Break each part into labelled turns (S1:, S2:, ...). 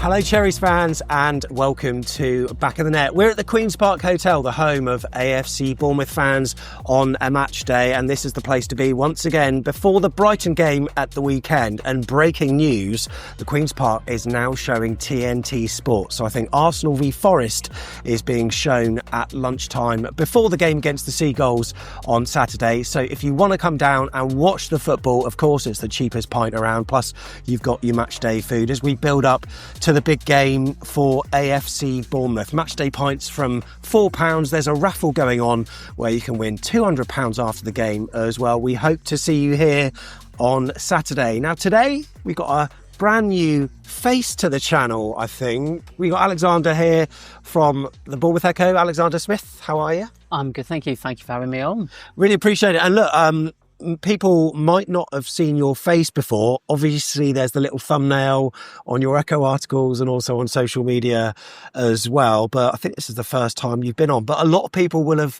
S1: Hello Cherries fans and welcome to Back of the Net. We're at the Queen's Park Hotel, the home of AFC Bournemouth fans on a match day, and this is the place to be once again before the Brighton game at the weekend. And breaking news, the Queen's Park is now showing TNT Sport. So I think Arsenal v Forest is being shown at lunchtime before the game against the Seagulls on Saturday. So if you want to come down and watch the football, of course it's the cheapest pint around, plus you've got your match day food as we build up to the big game for AFC Bournemouth. Matchday pints from £4. There's a raffle going on where you can win £200 after the game as well. We hope to see you here on Saturday. Now today we've got a brand new face to the channel, I think. We got Alexander here from the Bournemouth Echo. Alexander Smith, how are you?
S2: I'm good, thank you. Thank you for having me on.
S1: Really appreciate it. And look, people might not have seen your face before. Obviously, there's the little thumbnail on your Echo articles and also on social media as well. But I think this is the first time you've been on. But a lot of people will have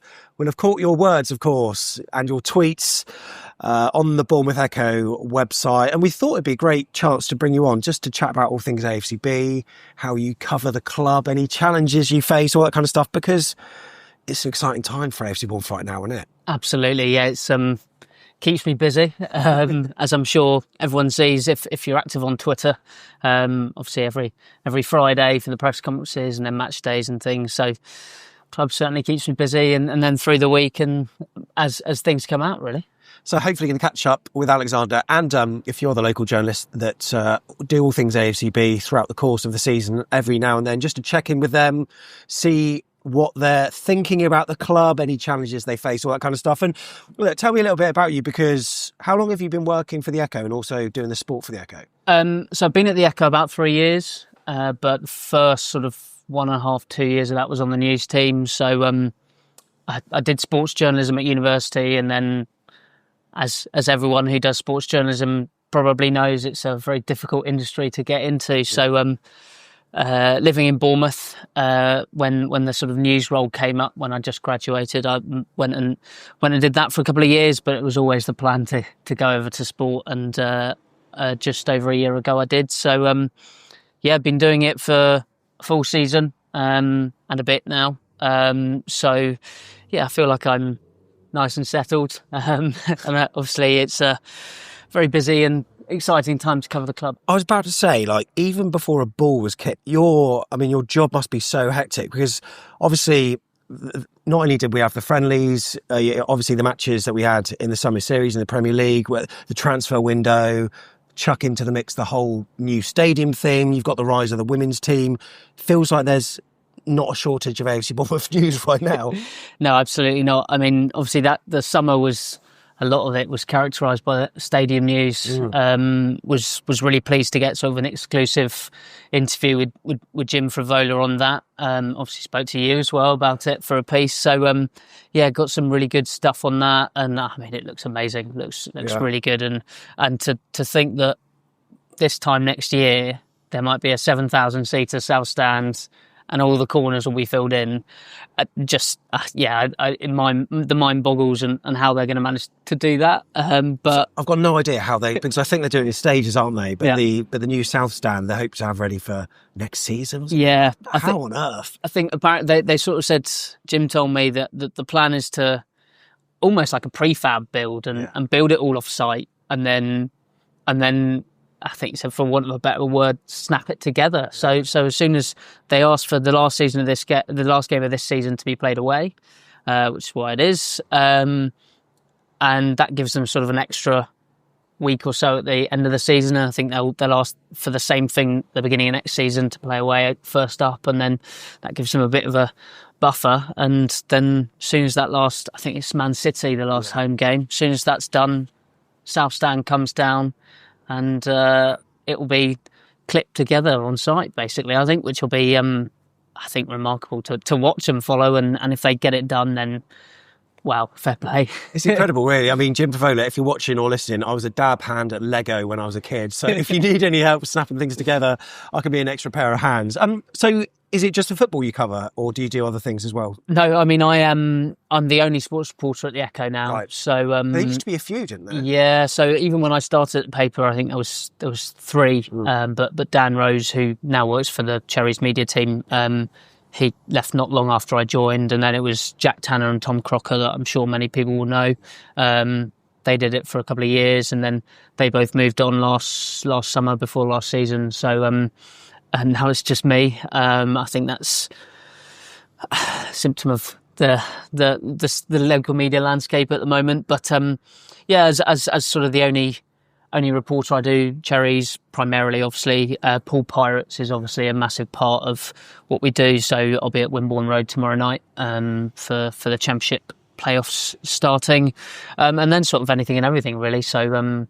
S1: caught your words, of course, and your tweets on the Bournemouth Echo website. And we thought it'd be a great chance to bring you on just to chat about all things AFCB, how you cover the club, any challenges you face, all that kind of stuff, because it's an exciting time for AFC Bournemouth right now, isn't it?
S2: Absolutely, yeah. It's keeps me busy, as I'm sure everyone sees if you're active on Twitter. Obviously, every Friday for the press conferences and then match days and things. So, club certainly keeps me busy, and then through the week and as things come out, really.
S1: So hopefully going to catch up with Alexander and if you're the local journalist that do all things AFCB throughout the course of the season, every now and then, just to check in with them, see what they're thinking about the club, any challenges they face, all that kind of stuff. And look, tell me a little bit about you, because how long have you been working for the Echo and also doing the sport for the Echo?
S2: So I've been at the Echo about 3 years, but first sort of 1.5, 2 years of that was on the news team. So I did sports journalism at university, and then as everyone who does sports journalism probably knows, it's a very difficult industry to get into. So living in Bournemouth, when the sort of news role came up when I just graduated, I went and did that for a couple of years, but it was always the plan to go over to sport, and just over a year ago I did. So I've been doing it for a full season and a bit now. So I feel like I'm nice and settled. And obviously it's very busy and exciting time to cover the club. I
S1: was about to say, like, even before a ball was kicked, your job must be so hectic, because obviously not only did we have the friendlies, obviously the matches that we had in the summer series in the Premier League, where the transfer window, chuck into the mix the whole new stadium thing, you've got the rise of the women's team. Feels like there's not a shortage of AFC Bournemouth news right now.
S2: No, absolutely not. I mean, obviously that the summer was, a lot of it was characterised by stadium news. Was really pleased to get sort of an exclusive interview with Jim Frevola on that. Obviously spoke to you as well about it for a piece. So got some really good stuff on that, and I mean it looks amazing. Looks really good, and to think that this time next year there might be a 7,000 seater South Stand, and all the corners will be filled in. The mind boggles and how they're going to manage to do that. But
S1: I've got no idea how because I think they're doing it in stages, aren't they? But the new South Stand they hope to have ready for next season.
S2: Yeah,
S1: how on earth?
S2: I think apparently they sort of said. Jim told me that the plan is to almost like a prefab build and build it all off site, and then. I think, so for want of a better word, snap it together. So as soon as they asked for the last game of this season to be played away, which is why it is, and that gives them sort of an extra week or so at the end of the season. And I think they'll ask for the same thing at the beginning of next season to play away first up, and then that gives them a bit of a buffer. And then as soon as that I think it's Man City, the last home game, as soon as that's done, South Stand comes down, and it will be clipped together on site, basically, I think, which will be, remarkable to watch and follow. And if they get it done, then, wow, fair play.
S1: It's incredible, really. I mean, Jim Foley, if you're watching or listening, I was a dab hand at Lego when I was a kid. So if you need any help snapping things together, I can be an extra pair of hands. So is it just the football you cover, or do you do other things as well?
S2: No, I mean, I'm the only sports reporter at the Echo now.
S1: Right.
S2: So
S1: there used to be a few, didn't there?
S2: Yeah. So even when I started at the paper, I think there was 3. But Dan Rose, who now works for the Cherries media team, he left not long after I joined, and then it was Jack Tanner and Tom Crocker that I'm sure many people will know. They did it for a couple of years, and then they both moved on last summer before last season. So. And now it's just me. I think that's a symptom of the local media landscape at the moment. But as sort of the only reporter, I do Cherries primarily. Obviously, Pool Pirates is obviously a massive part of what we do. So I'll be at Wimborne Road tomorrow night for the Championship playoffs starting, and then sort of anything and everything really. So.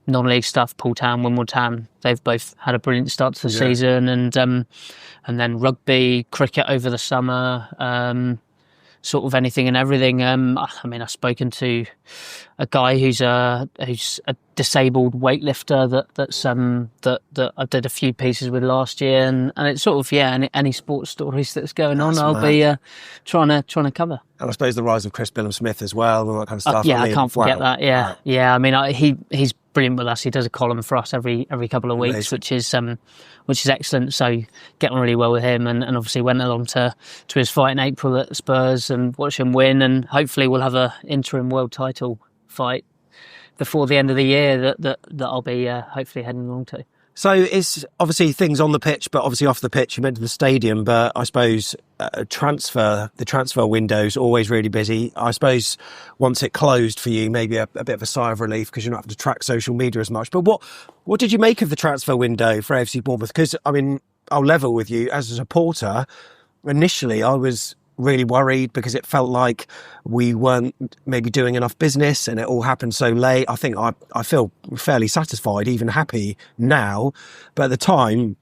S2: Non-league stuff, Poole Town, Wimbledon Town, they've both had a brilliant start to the season, and then rugby, cricket over the summer, sort of anything and everything. I mean, I've spoken to a guy who's a disabled weightlifter that I did a few pieces with last year, and it's sort of any sports stories that's going on, I'll be trying to cover.
S1: And I suppose the rise of Chris Billam-Smith as well, and all that kind of stuff.
S2: I can't forget that. Yeah. I mean, he's brilliant with us. He does a column for us every couple of weeks, which is excellent. So get on really well with him, and obviously went along to his fight in April at Spurs and watch him win, and hopefully we'll have a interim world title fight before the end of the year that I'll be hopefully heading along to.
S1: So it's obviously things on the pitch, but obviously off the pitch. You mentioned the stadium, but I suppose the transfer window's always really busy. I suppose once it closed for you, maybe a bit of a sigh of relief because you're not having to track social media as much. But what did you make of the transfer window for AFC Bournemouth? Because, I mean, I'll level with you. As a supporter, initially I was really worried because it felt like we weren't maybe doing enough business and it all happened so late. I think I feel fairly satisfied, even happy now. But at the time,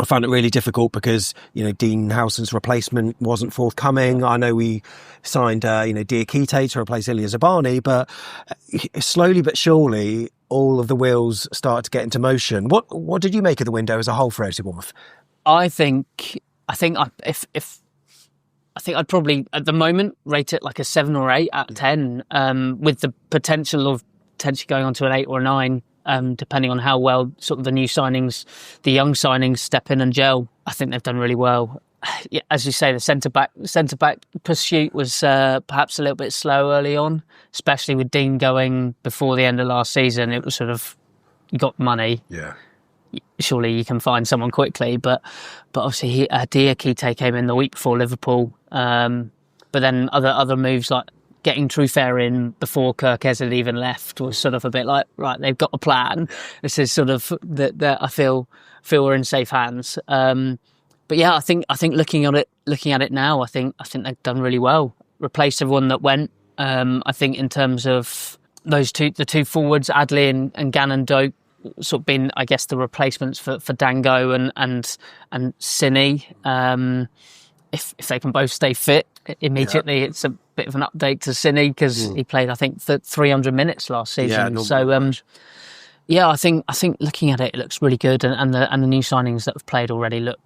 S1: I found it really difficult because, Dean Howson's replacement wasn't forthcoming. I know we signed, Diakite to replace Ilya Zabani, but slowly but surely, all of the wheels started to get into motion. What did you make of the window as a whole for AFC Bournemouth? I think
S2: I'd probably, at the moment, rate it like a 7 or 8 out of 10, with the potential of potentially going on to an 8 or a 9, depending on how well sort of the young signings step in and gel. I think they've done really well. As you say, the centre back pursuit was perhaps a little bit slow early on, especially with Dean going before the end of last season. It was sort of, you got money.
S1: Yeah.
S2: Surely you can find someone quickly, but obviously Diakite came in the week before Liverpool. But then other moves like getting Trufair in before Kirkes had even left was sort of a bit like, right, they've got a plan. This is sort of that I feel we're in safe hands. But yeah, I think looking at it now, I think they've done really well. Replaced everyone that went. I think in terms of the two forwards, Adley and Gannon Doak, sort of been, I guess, the replacements for Dango and Cine. If they can both stay fit immediately, It's a bit of an update to Cine because he played, I think, 300 minutes last season. I think looking at it, it looks really good, and the new signings that have played already look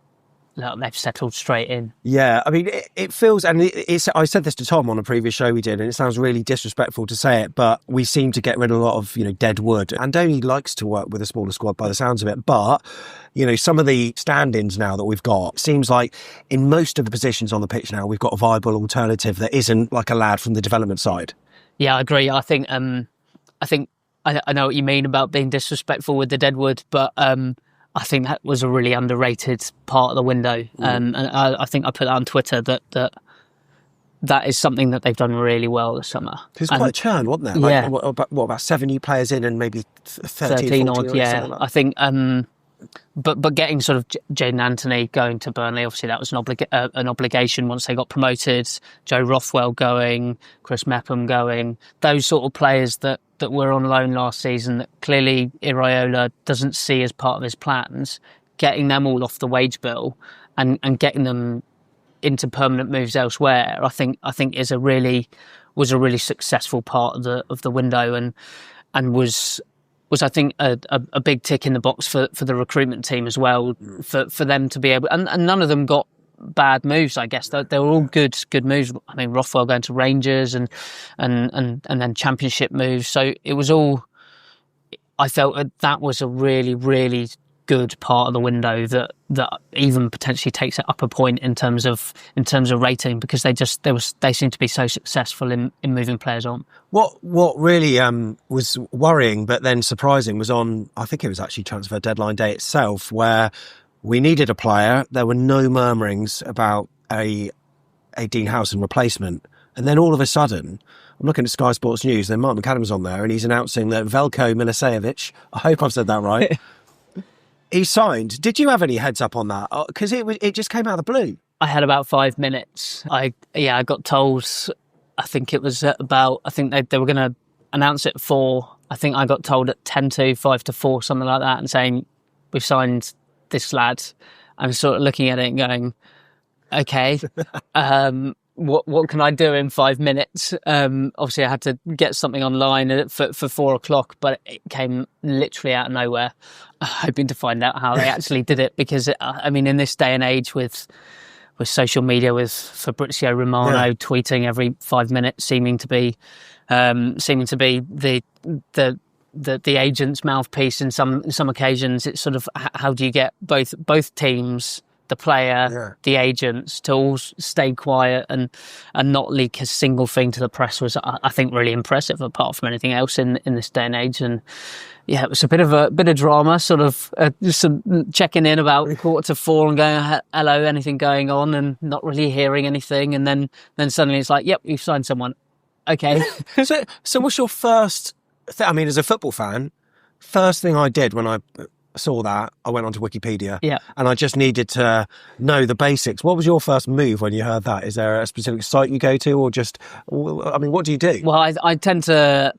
S2: they've settled straight in. Yeah,
S1: I mean, it feels, and I said this to Tom on a previous show we did, and it sounds really disrespectful to say it, but we seem to get rid of a lot of, dead wood. Andoni likes to work with a smaller squad by the sounds of it, but, some of the stand-ins now that we've got, seems like in most of the positions on the pitch now, we've got a viable alternative that isn't like a lad from the development side.
S2: Yeah, I agree. I think I know what you mean about being disrespectful with the dead wood, but I think that was a really underrated part of the window. And I think I put that on Twitter that is something that they've done really well this summer.
S1: There's quite a churn, wasn't there?
S2: Yeah.
S1: About 7 new players in and maybe
S2: 13
S1: odd,
S2: yeah.
S1: Like
S2: I think, but getting sort of Jaden Anthony going to Burnley, obviously that was an obligation once they got promoted. Joe Rothwell going, Chris Mepham going, those sort of players that were on loan last season that clearly Iraola doesn't see as part of his plans, getting them all off the wage bill and getting them into permanent moves elsewhere, I think was a really successful part of the window and was I think a big tick in the box for the recruitment team as well, for them to be able, and none of them got bad moves, I guess. They were all good moves. I mean, Rothwell going to Rangers and then Championship moves. So it was all. I felt that was a really, really good part of the window that even potentially takes it up a point in terms of rating, because they seem to be so successful in moving players on.
S1: What really was worrying but then surprising was on, I think it was actually transfer deadline day itself, where we needed a player. There were no murmurings about a Dean Howson replacement, and then all of a sudden, I'm looking at Sky Sports News, then Mark McAdam's on there, and he's announcing that Veljko Milicevic, I hope I've said that right, he signed. Did you have any heads up on that? Because it just came out of the blue.
S2: I had about 5 minutes. I got told, I think it was about, I think they were going to announce it at 4. I think I got told at 10 to 5 to 4, something like that, and saying, we've signed this lad. I'm sort of looking at it and going, okay, what can I do in 5 minutes? Obviously, I had to get something online for 4 o'clock, but it came literally out of nowhere. Hoping to find out how they actually did it, because I mean, in this day and age with social media, with Fabrizio Romano tweeting every 5 minutes, seeming to be the agent's mouthpiece in some occasions, it's sort of, how do you get both teams, the player, the agents, to all stay quiet and not leak a single thing to the press, was, I think, really impressive, apart from anything else in this day and age. And yeah, it was a bit of drama, sort of just checking in about 3:45 and going, hello, anything going on, and not really hearing anything. And then suddenly it's like, yep, you've signed someone. Okay.
S1: So what's your first I mean, as a football fan, first thing I did when I saw that, I went onto Wikipedia, and I just needed to know the basics. What was your first move when you heard that? Is there a specific site you go to, or just, I mean, what do you do?
S2: Well, I tend to,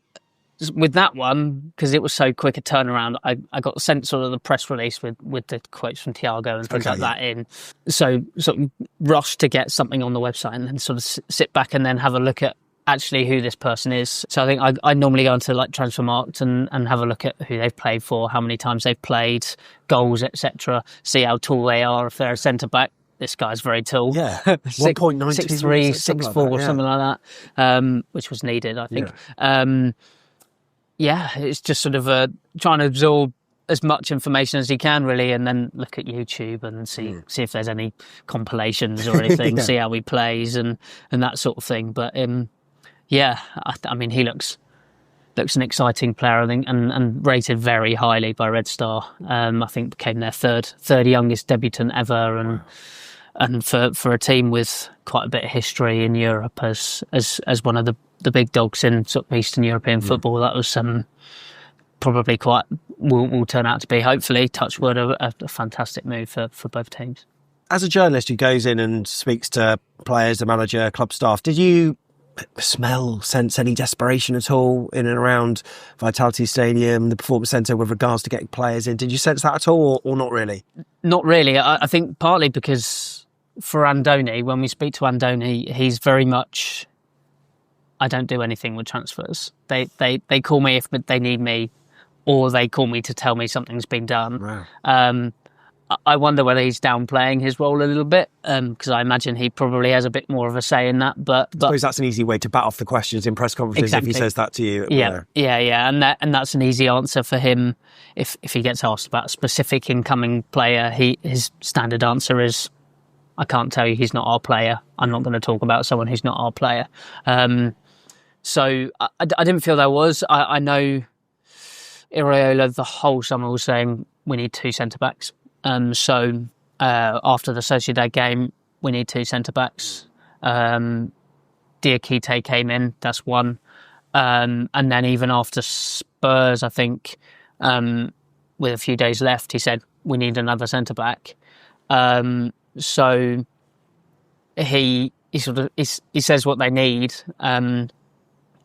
S2: with that one, because it was so quick a turnaround, I got sent sort of the press release with the quotes from Thiago and things like that in. So sort of rush to get something on the website and then sort of sit back and then have a look at actually who this person is. So I think I normally go into like Transfermarkt and have a look at who they've played for, how many times they've played, goals, etc. See how tall they are. If they're a centre back, this guy's very tall.
S1: Yeah, 1.93,
S2: 6'3", 6'4", something like that, which was needed, I think. It's just sort of trying to absorb as much information as you can, really, and then look at YouTube and see if there's any compilations or anything, see how he plays and that sort of thing. But I mean, he looks an exciting player, I think, and rated very highly by Red Star. I think became their third youngest debutant ever, and for a team with quite a bit of history in Europe as one of the big dogs in sort of Eastern European football, that was probably quite will turn out to be, hopefully, touch wood, a fantastic move for both teams.
S1: As a journalist who goes in and speaks to players, the manager, club staff, did you sense any desperation at all in and around Vitality Stadium, the Performance Centre, with regards to getting players in? Did you sense that at all, or not really? Not really.
S2: I think partly because for Andoni, when we speak to Andoni, he's very much, I don't do anything with transfers. They call me if they need me, or they call me to tell me something's been done. Wow. I wonder whether he's downplaying his role a little bit, because I imagine he probably has a bit more of a say in that. But
S1: I suppose that's an easy way to bat off the questions in press conferences. Exactly. If he says that to you.
S2: Yeah, and that's an easy answer for him. If he gets asked about a specific incoming player, his standard answer is, I can't tell you, he's not our player. I'm not going to talk about someone who's not our player. So I didn't feel there was. I know Iraola the whole summer was saying we need 2 centre-backs. So after the Sociedad game, we need 2 centre-backs. Diakite came in, that's one. And then even after Spurs, I think, with a few days left, he said, we need another centre-back. So he says what they need,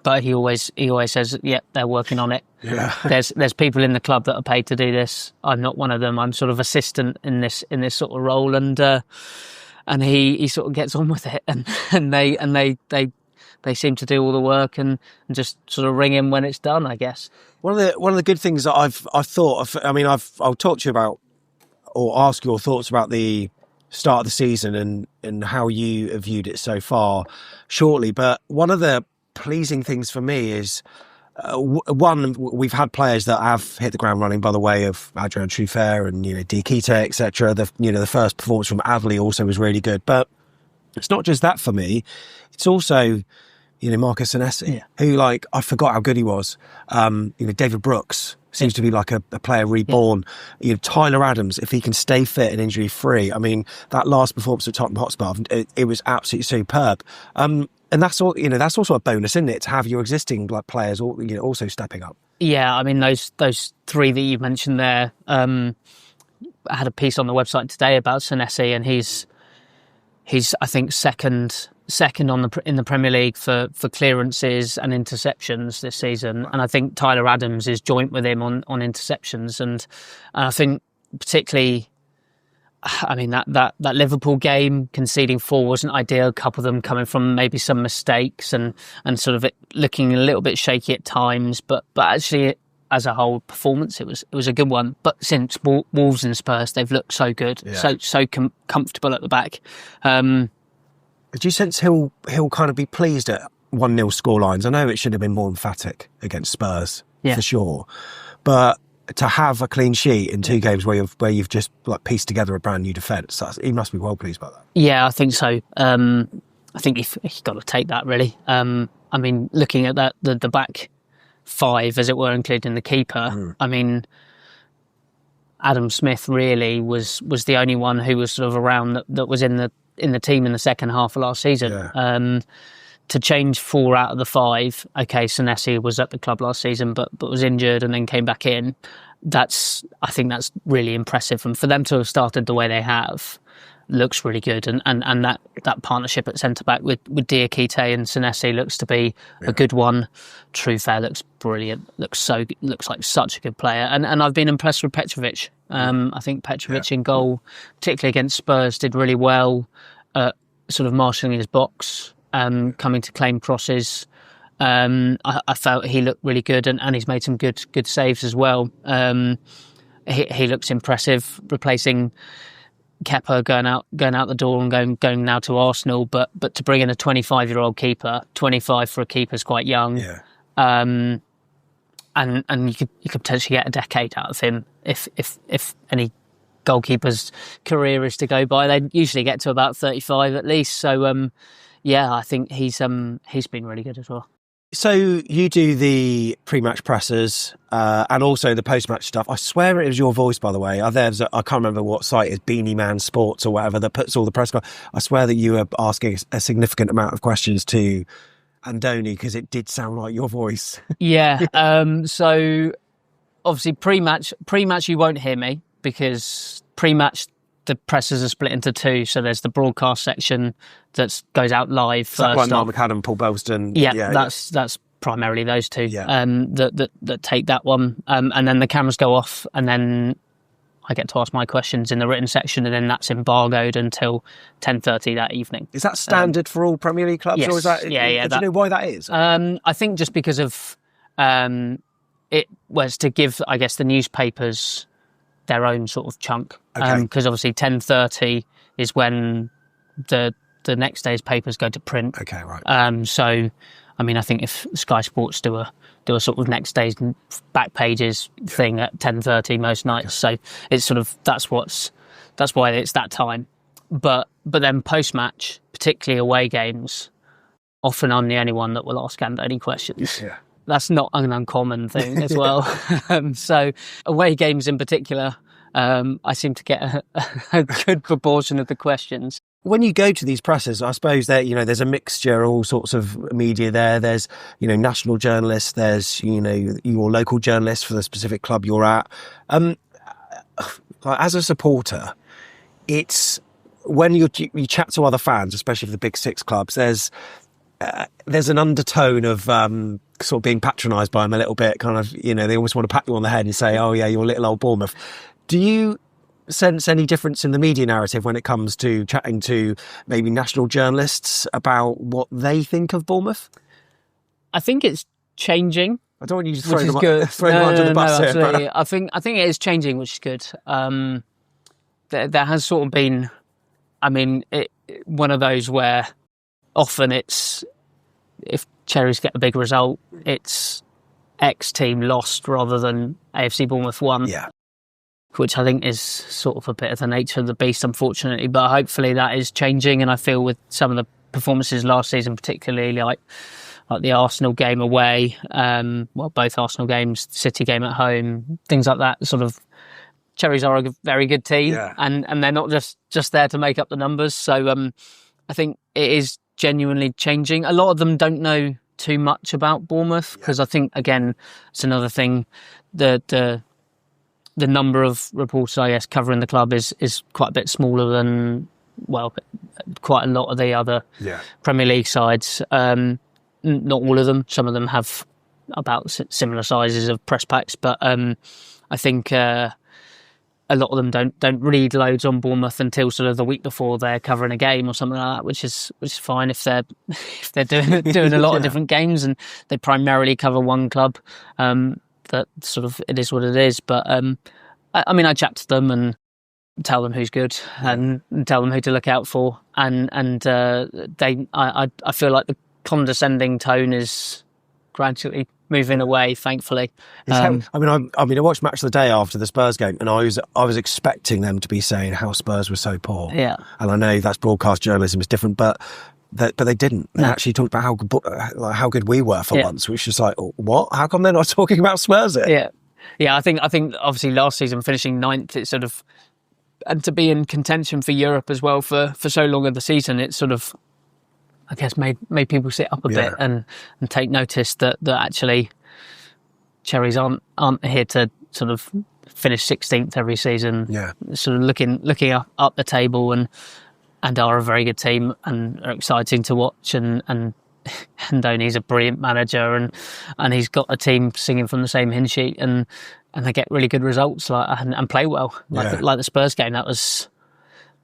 S2: but he always says, yeah, they're working on it. Yeah. There's people in the club that are paid to do this. I'm not one of them. I'm sort of assistant in this sort of role, and he sort of gets on with it, and they seem to do all the work and just sort of ring him when it's done, I guess.
S1: One of the good things that I've thought of, I mean, I'll talk to you about, or ask your thoughts about the start of the season and how you have viewed it so far shortly. But one of the pleasing things for me is, one, we've had players that have hit the ground running by the way of Adrian Truffert and, Diakite, etc. The first performance from Adley also was really good. But it's not just that for me. It's also, Marcus Senesi, who, I forgot how good he was. David Brooks seems to be like a player reborn. Tyler Adams, if he can stay fit and injury free. I mean, that last performance at Tottenham Hotspur, it was absolutely superb. And that's all. That's also a bonus, isn't it, to have your existing players also stepping up. Yeah,
S2: I mean those three that you mentioned there. I had a piece on the website today about Senesi, and he's I think second in the Premier League for clearances and interceptions this season, and I think Tyler Adams is joint with him on interceptions, and I think particularly, I mean that Liverpool game, conceding 4 wasn't ideal. A couple of them coming from maybe some mistakes and sort of it looking a little bit shaky at times, but actually as a whole performance it was a good one. But since Wolves and Spurs, they've looked so good, so comfortable at the back.
S1: Do you sense he'll kind of be pleased at 1-0 scorelines? I know it should have been more emphatic against Spurs for sure, but to have a clean sheet in 2 games where you've just pieced together a brand new defence, he must be well pleased by that.
S2: Yeah, I think so. I think he's got to take that really. I mean, looking at that the back 5, as it were, including the keeper. I mean, Adam Smith really was the only one who was sort of around that was in the team in the second half of last season. To change 4 out of the 5. Okay, Senesi was at the club last season, but was injured and then came back in. I think that's really impressive, and for them to have started the way they have looks really good. And that partnership at centre back with Diakite and Senesi looks to be a good one. Truffert looks brilliant. Looks like such a good player. And I've been impressed with Petrovic. I think Petrovic in goal, particularly against Spurs, did really well at sort of marshalling his box, coming to claim crosses. I felt he looked really good, and he's made some good saves as well. He looks impressive, replacing Kepa going out the door and going now to Arsenal, but to bring in a 25-year-old keeper, 25 for a keeper is quite young. And you could potentially get a decade out of him if any goalkeeper's career is to go by. They usually get to about 35 at least. So I think he's been really good as well.
S1: So you do the pre-match pressers and also the post-match stuff. I swear it was your voice, by the way. I can't remember what site is, Beanie Man Sports or whatever, that puts all the press. I swear that you were asking a significant amount of questions to Andoni because it did sound like your voice.
S2: Yeah. So obviously pre-match you won't hear me because pre-match the pressers are split into 2. So there's the broadcast section that goes out live first.
S1: Like Mark McAdam, Paul Belston.
S2: That's primarily those 2 that take that one. And then the cameras go off, and then I get to ask my questions in the written section, and then that's embargoed until 10:30 that evening.
S1: Is that standard for all Premier League clubs?
S2: Yes.
S1: Or is that?
S2: Do
S1: you know why that is?
S2: I think just because of it was to give, I guess, the newspapers their own sort of chunk, because obviously 10:30 is when the next day's papers go to print.
S1: Okay, right.
S2: So, I mean, I think if Sky Sports do a sort of next day's back pages thing at 10:30 most nights, so it's sort of that's why it's that time. But then post match, particularly away games, often I'm the only one that will ask Andoni questions.
S1: Yeah.
S2: That's not an uncommon thing as well. So away games in particular, I seem to get a good proportion of the questions.
S1: When you go to these presses, I suppose that there's a mixture, all sorts of media there. There's national journalists. There's your local journalists for the specific club you're at. As a supporter, it's when you chat to other fans, especially for the big 6 clubs. There's an undertone of sort of being patronised by them a little bit. Kind of they always want to pat you on the head and say, "Oh yeah, you're little old Bournemouth." Do you sense any difference in the media narrative when it comes to chatting to maybe national journalists about what they think of Bournemouth?
S2: I think it's changing.
S1: I don't want you to throw them under the bus here.
S2: Absolutely. But I think it is changing, which is good. There has sort of been I mean, one of those where often it's, if Cherries get a big result, it's X team lost rather than AFC Bournemouth won.
S1: Yeah.
S2: Which I think is sort of a bit of the nature of the beast, unfortunately. But hopefully that is changing. And I feel with some of the performances last season, particularly like the Arsenal game away, both Arsenal games, City game at home, things like that, sort of, Cherries are a very good team, and they're not just there to make up the numbers. So I think it is genuinely changing. A lot of them don't know too much about Bournemouth because I think, again, it's another thing, the number of reporters, I guess, covering the club is quite a bit smaller than, well, quite a lot of the other Premier League sides. Not all of them. Some of them have about similar sizes of press packs, but I think a lot of them don't read loads on Bournemouth until sort of the week before they're covering a game or something like that, which is fine if they're doing a lot of different games and they primarily cover one club. That sort of, it is what it is. But I mean, I chat to them and tell them who's good and tell them who to look out for, and I feel like the condescending tone is gradually moving away, thankfully.
S1: I watched Match of the Day after the Spurs game, and I was expecting them to be saying how Spurs were so poor. Yeah, and I know that's broadcast journalism is different, but they didn't. They actually talked about how good we were for once, which is like, what? How come they're not talking about Spurs?
S2: Yeah. I think obviously last season finishing 9th, it's sort of, and to be in contention for Europe as well for so long of the season, it's sort of, I guess, made people sit up a bit and take notice that actually Cherries aren't here to sort of finish 16th every season. Yeah, sort of looking up the table and are a very good team and are exciting to watch, and Donny's a brilliant manager and he's got a team singing from the same hymn sheet and they get really good results and play well like the Spurs game. That was,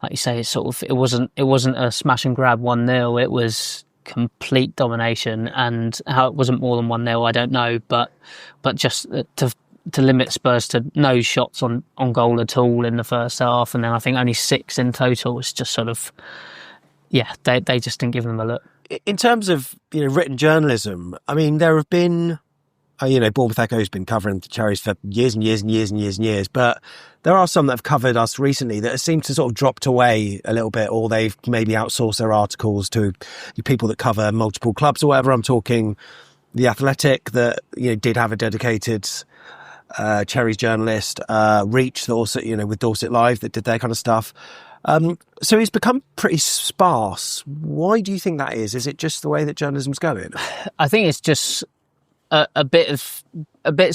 S2: like you say, it wasn't a smash and grab 1-0. It was complete domination, and how it wasn't more than 1-0 I don't know, but just to limit Spurs to no shots on goal at all in the first half, and then I think only 6 in total, was just sort of, they just didn't give them a look.
S1: In terms of written journalism, I mean, there have been, Bournemouth Echo's been covering the Cherries for years and years and years and years and years, but there are some that have covered us recently that seem to sort of dropped away a little bit, or they've maybe outsourced their articles to people that cover multiple clubs or whatever. I'm talking The Athletic, that did have a dedicated Cherries journalist, Reach, that also with Dorset Live, that did their kind of stuff. So it's become pretty sparse. Why do you think that is? Is it just the way that journalism's going?
S2: I think it's just a bit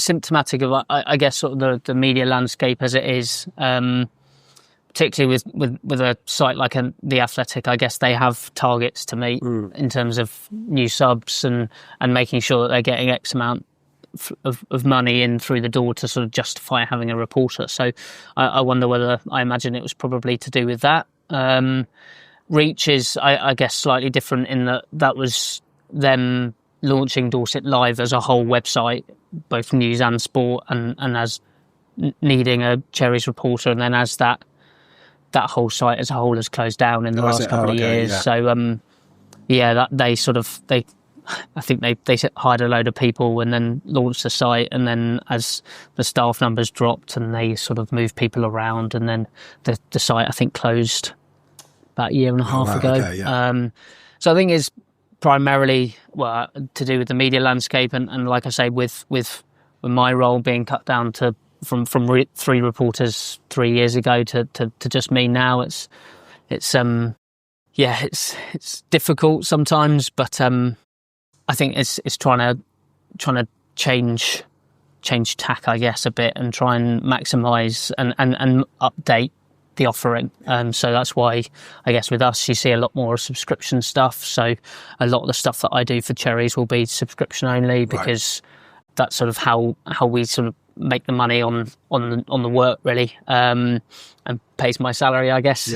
S2: symptomatic of, I guess, sort of the media landscape as it is. Particularly with a site like The Athletic, I guess they have targets to meet in terms of new subs and making sure that they're getting X amount of money in through the door to sort of justify having a reporter. So I wonder whether, I imagine it was probably to do with that. Reach is, I guess, slightly different in that was them launching Dorset Live as a whole website, both news and sport, and as needing a Cherries reporter, and then as that whole site as a whole has closed down in the last couple of years. Yeah. So I think they hired a load of people and then launched the site, and then as the staff numbers dropped and they sort of moved people around, and then the site, I think, closed about a year and a half ago. Okay, yeah. So I think it's primarily to do with the media landscape, and like I say, with my role being cut down to from 3 reporters 3 years ago to just me now. It's difficult sometimes, but I think it's trying to change tack, I guess, a bit, and try and maximise and update the offering. So that's why, I guess, with us you see a lot more subscription stuff. So a lot of the stuff that I do for Cherries will be subscription only, because that's sort of how we sort of make the money on the work, really, and pays my salary, I guess.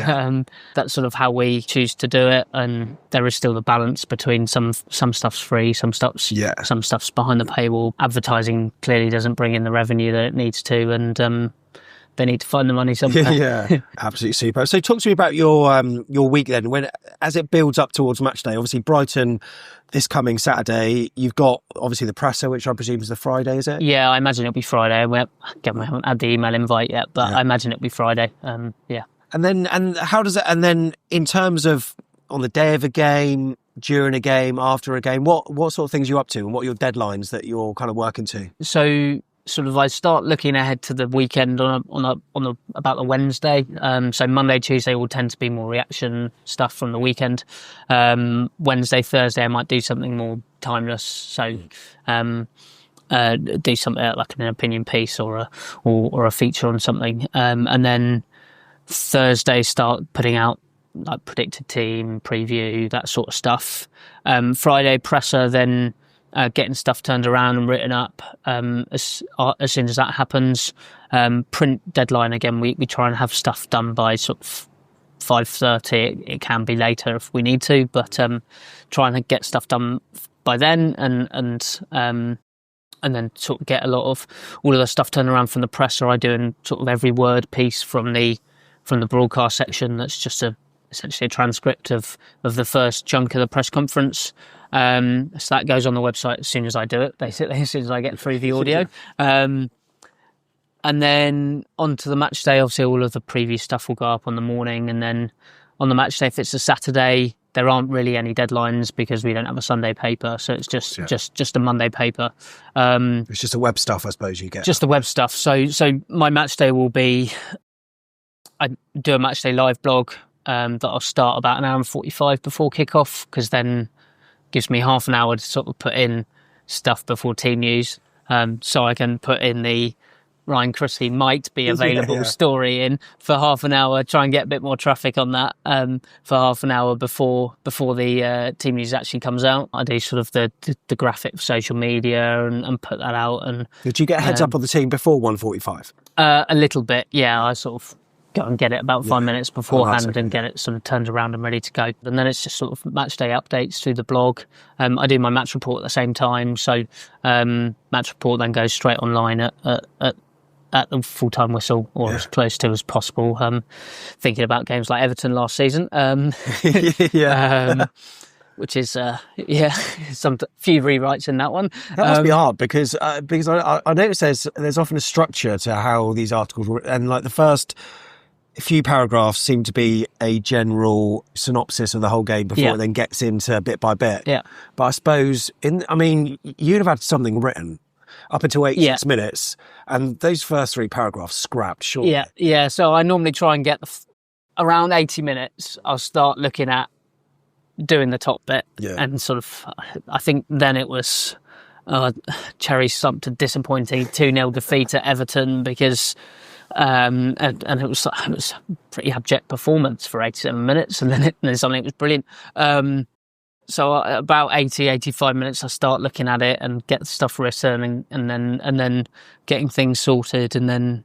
S2: That's sort of how we choose to do it, and there is still the balance between some stuff's free, some stuff's behind the paywall. Advertising clearly doesn't bring in the revenue that it needs to, and they need to find the money somewhere.
S1: Yeah, absolutely super. So talk to me about your week then. As it builds up towards match day, obviously Brighton this coming Saturday, you've got obviously the presser, which I presume is the Friday, is it?
S2: Yeah, I imagine it'll be Friday. We haven't had the email invite yet, but I imagine it'll be Friday. Yeah.
S1: And how does it? And then in terms of on the day of a game, during a game, after a game, what sort of things are you up to, and what are your deadlines that you're kind of working to?
S2: So sort of I start looking ahead to the weekend on about the Wednesday. So Monday, Tuesday will tend to be more reaction stuff from the weekend. Wednesday, Thursday I might do something more timeless. So do something like an opinion piece or a feature on something, and then Thursday start putting out like predicted team, preview, that sort of stuff. Friday presser, then getting stuff turned around and written up as soon as that happens. Print deadline again, we try and have stuff done by sort of 5:30. It can be later if we need to, but trying to get stuff done by then and then sort of get a lot of all of the stuff turned around from the presser. I do in sort of every word piece from the broadcast section. That's just essentially a transcript of the first chunk of the press conference. So that goes on the website as soon as I do it, basically, as soon as I get through the audio. And then on to the match day, obviously all of the preview stuff will go up on the morning. And then on the match day, if it's a Saturday, there aren't really any deadlines because we don't have a Sunday paper. So it's just a Monday paper.
S1: It's just the web stuff, I suppose, you get.
S2: Just the web stuff. So my match day will be, I do a match day live blog that I'll start about an hour and 45 before kickoff, because then gives me half an hour to sort of put in stuff before team news. So I can put in the Ryan Christie might be available story in for half an hour, try and get a bit more traffic on that for half an hour before the team news actually comes out. I do sort of the graphic for social media and put that out. And
S1: did you get a heads up on the team before 1:45?
S2: A little bit, yeah. I sort of go and get it about 5 minutes beforehand and get it sort of turned around and ready to go. And then it's just sort of match day updates through the blog. I do my match report at the same time, so match report then goes straight online at the full-time whistle, or as close to as possible. Thinking about games like Everton last season, which is some few rewrites in that one.
S1: That must be hard because I notice there's often a structure to how these articles were, and like the first few paragraphs seem to be a general synopsis of the whole game before it then gets into bit by bit. Yeah. But I suppose you'd have had something written up until 86 minutes, and those first three paragraphs scrapped, surely.
S2: Yeah. So I normally try and get around 80 minutes. I'll start looking at doing the top bit, and sort of, I think then it was Cherry slumped a disappointing 2-0 defeat at Everton because. And it was a pretty abject performance for 87 minutes, and then suddenly it was brilliant. So about 85 minutes, I start looking at it and get the stuff written, and then getting things sorted, and then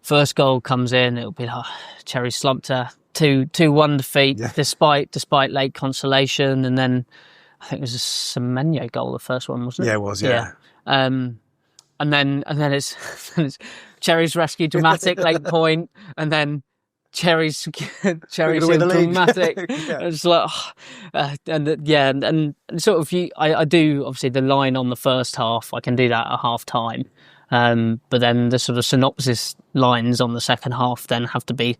S2: first goal comes in. It'll be like Cherry slumped a 2-1 defeat despite late consolation, and then I think it was a Semenyo goal, the first one, wasn't it?
S1: Yeah, it was. Yeah.
S2: And then it's Cherry's rescue dramatic late point, and then Cherry's dramatic. It's like, and sort of I do obviously the line on the first half. I can do that at half time, but then the sort of synopsis lines on the second half then have to be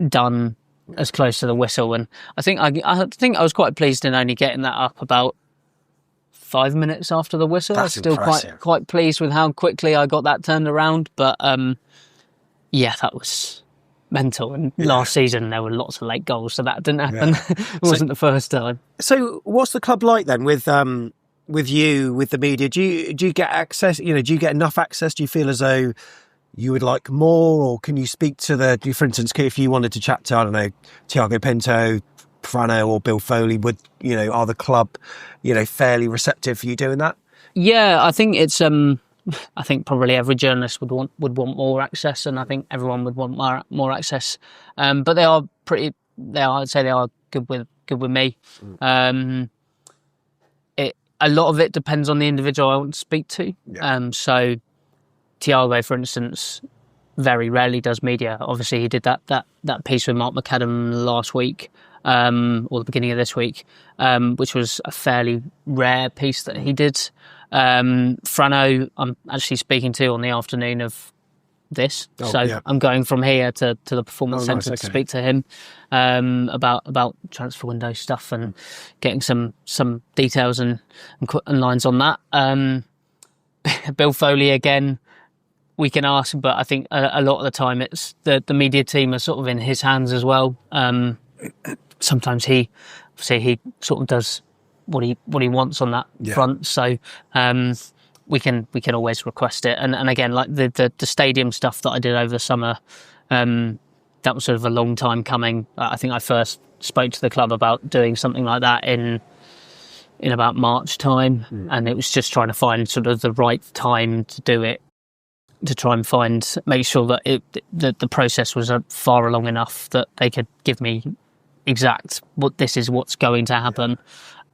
S2: done as close to the whistle. And I think I was quite pleased in only getting that up about 5 minutes after the whistle.
S1: That's
S2: I was still quite pleased with how quickly I got that turned around. But that was mental. And last season there were lots of late goals, so that didn't happen. It wasn't the first time.
S1: So what's the club like then with you, with the media? Do you get access? Do you get enough access? Do you feel as though you would like more, or can you speak to for instance, if you wanted to chat to, I don't know, Thiago Pinto, Frano or Bill Foley, are the club, fairly receptive for you doing that? Yeah,
S2: I think it's I think probably every journalist would want more access, and I think everyone would want more access. But I'd say they are good with me. A lot of it depends on the individual I want to speak to. So Thiago, for instance, very rarely does media. Obviously, he did that piece with Mark McAdam last week, or the beginning of this week, which was a fairly rare piece that he did. Frano, I'm actually speaking to on the afternoon of this, I'm going from here to the performance centre to speak to him about transfer window stuff and getting some details and lines on that. Bill Foley again, we can ask, but I think a lot of the time it's the media team are sort of in his hands as well. Sometimes he sort of does what he wants on that front, so we can always request it. And again, like the stadium stuff that I did over the summer, that was sort of a long time coming. I think I first spoke to the club about doing something like that in about March time, and it was just trying to find sort of the right time to do it, to try and make sure that the process was far along enough that they could give me exact what's going to happen,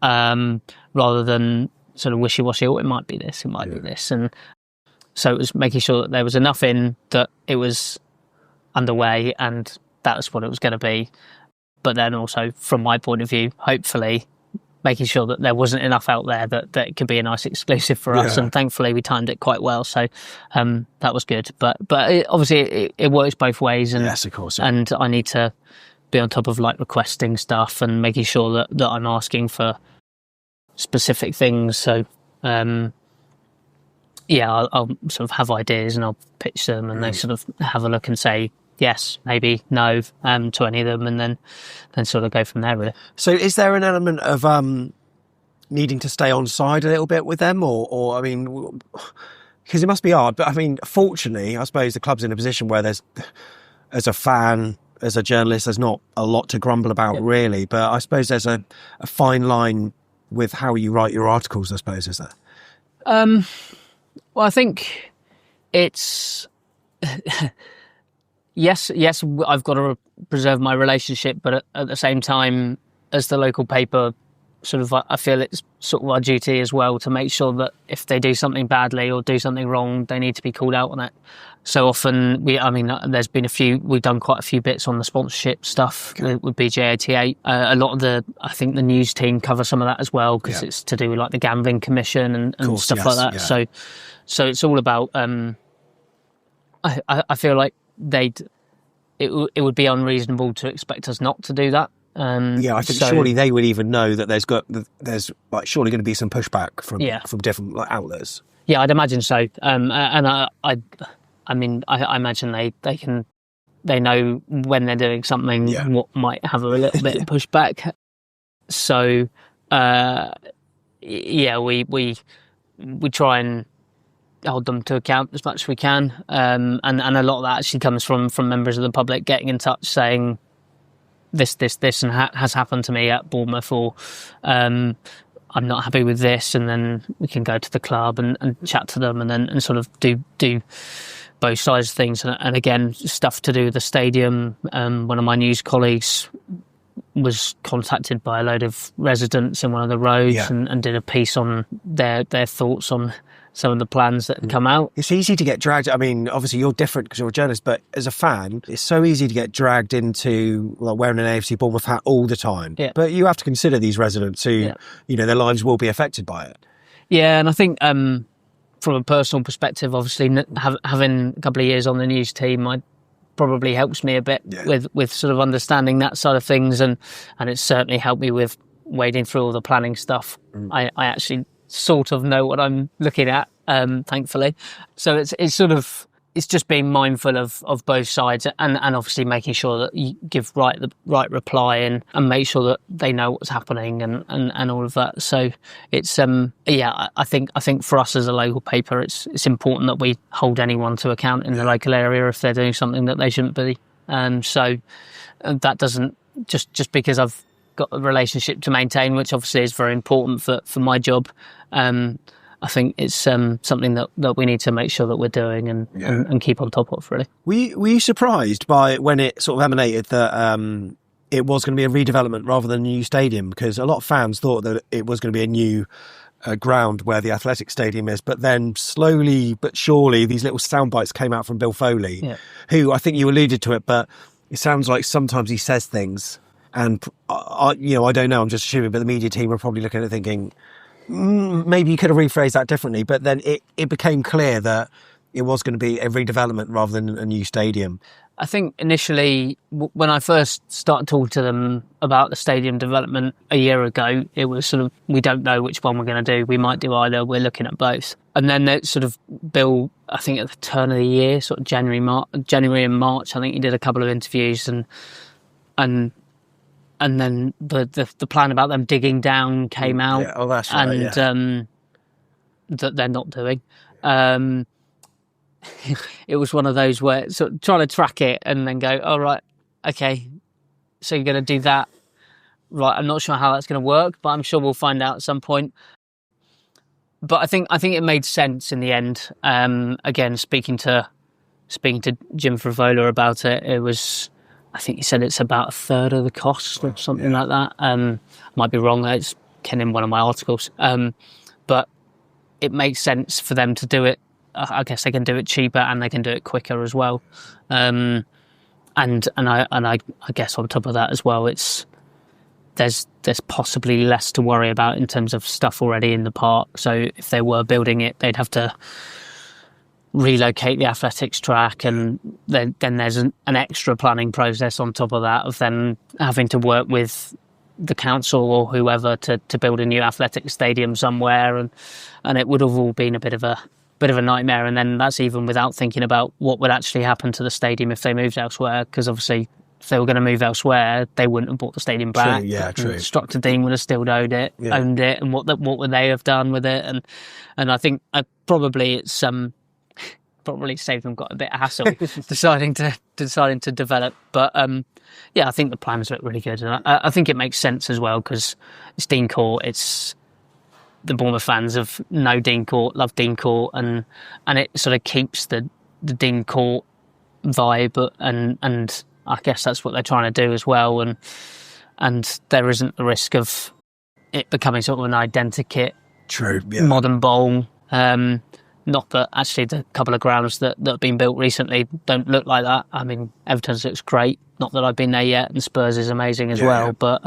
S2: rather than sort of wishy-washy, it might be this, it might be this. And so it was making sure that there was enough in, that it was underway, and that was what it was going to be. But then also, from my point of view, hopefully making sure that there wasn't enough out there that it could be a nice exclusive for us. And thankfully we timed it quite well, so that was good. But obviously it works both ways, and
S1: yes, of course,
S2: and I need to be on top of like requesting stuff and making sure that I'm asking for specific things. So I'll sort of have ideas and I'll pitch them, and they sort of have a look and say yes, maybe, no, to any of them, and then sort of go from there, really.
S1: So is there an element of needing to stay on side a little bit with them, or I mean, because it must be hard, but I mean, fortunately, I suppose the club's in a position where there's, as a fan, as a journalist, there's not a lot to grumble about, really, but I suppose there's a fine line with how you write your articles, I suppose, is there?
S2: Well, I think it's... Yes, I've got to preserve my relationship, but at the same time, as the local paper, sort of, I feel it's sort of our duty as well to make sure that if they do something badly or do something wrong, they need to be called out on it. So often, there's been we've done quite a few bits on the sponsorship stuff with BJ88. A lot of I think the news team cover some of that as well, because it's to do with like the Gambling Commission and stuff like that. Yeah. So it's all about, I feel like it would be unreasonable to expect us not to do that.
S1: I think surely they would even know that there's like surely going to be some pushback from different outlets.
S2: Yeah, I'd imagine so. And I imagine they know when they're doing something what might have a little bit of pushback. So we try and hold them to account as much as we can, and a lot of that actually comes from members of the public getting in touch saying this and has happened to me at Bournemouth, or I'm not happy with this, and then we can go to the club and chat to them, and then and sort of do both sides of things. And again, stuff to do with the stadium. One of my news colleagues was contacted by a load of residents in one of the roads and did a piece on their thoughts on some of the plans that come out.
S1: It's easy to get dragged. I mean, obviously you're different because you're a journalist, but as a fan, it's so easy to get dragged into wearing an AFC Bournemouth hat all the time. Yeah. But you have to consider these residents who, their lives will be affected by it.
S2: Yeah, and I think from a personal perspective, obviously having a couple of years on the news team, probably helps me a bit with sort of understanding that side of things, and it's certainly helped me with wading through all the planning stuff. I actually sort of know what I'm looking at, thankfully. So it's just being mindful of both sides, and obviously making sure that you give the right reply and make sure that they know what's happening and all of that. So it's I think for us as a local paper, it's important that we hold anyone to account in the local area if they're doing something that they shouldn't be. So that doesn't just because I've got a relationship to maintain, which obviously is very important for my job. I think it's something that we need to make sure that we're doing and keep on top of, really.
S1: Were you surprised by when it sort of emanated that it was going to be a redevelopment rather than a new stadium? Because a lot of fans thought that it was going to be a new ground where the athletic stadium is, but then slowly but surely these little sound bites came out from Bill Foley, who, I think you alluded to it, but it sounds like sometimes he says things and I don't know, I'm just assuming, but the media team are probably looking at it thinking, maybe you could have rephrased that differently. But then it became clear that it was going to be a redevelopment rather than a new stadium.
S2: I think initially, when I first started talking to them about the stadium development a year ago, it was sort of, we don't know which one we're going to do. We might do either. We're looking at both. And then that sort of Bill, I think at the turn of the year, sort of January and March, I think he did a couple of interviews and then the plan about them digging down came out.
S1: Yeah, that's right.
S2: And that they're not doing. It was one of those where sort of trying to track it and then go, oh, right, okay, so you're going to do that. Right, I'm not sure how that's going to work, but I'm sure we'll find out at some point. But I think it made sense in the end. Again, speaking to Jim Frevola about it, it was, I think he said it's about a third of the cost or something like that. I might be wrong. It's in one of my articles. But it makes sense for them to do it. I guess they can do it cheaper and they can do it quicker as well. And I guess on top of that as well, there's possibly less to worry about in terms of stuff already in the park. So if they were building it, they'd have to relocate the athletics track, and then there's an extra planning process on top of that of then having to work with the council or whoever to build a new athletic stadium somewhere, and it would have all been a bit of a nightmare. And then that's even without thinking about what would actually happen to the stadium if they moved elsewhere, because obviously if they were going to move elsewhere, they wouldn't have bought the stadium back.
S1: True, yeah, true.
S2: Structure Dean would have still owned it, and what would they have done with it? And I think probably it's probably saved them got a bit of hassle deciding to develop. But I think the plans look really good, and I think it makes sense as well because it's Dean Court. It's the Bournemouth fans of know Dean Court, love Dean Court, and it sort of keeps the Dean Court vibe, and I guess that's what they're trying to do as well, and there isn't the risk of it becoming sort of an identikit modern bowl. Not that actually the couple of grounds that have been built recently don't look like that. I mean, Everton's looks great. Not that I've been there yet, and Spurs is amazing as well. But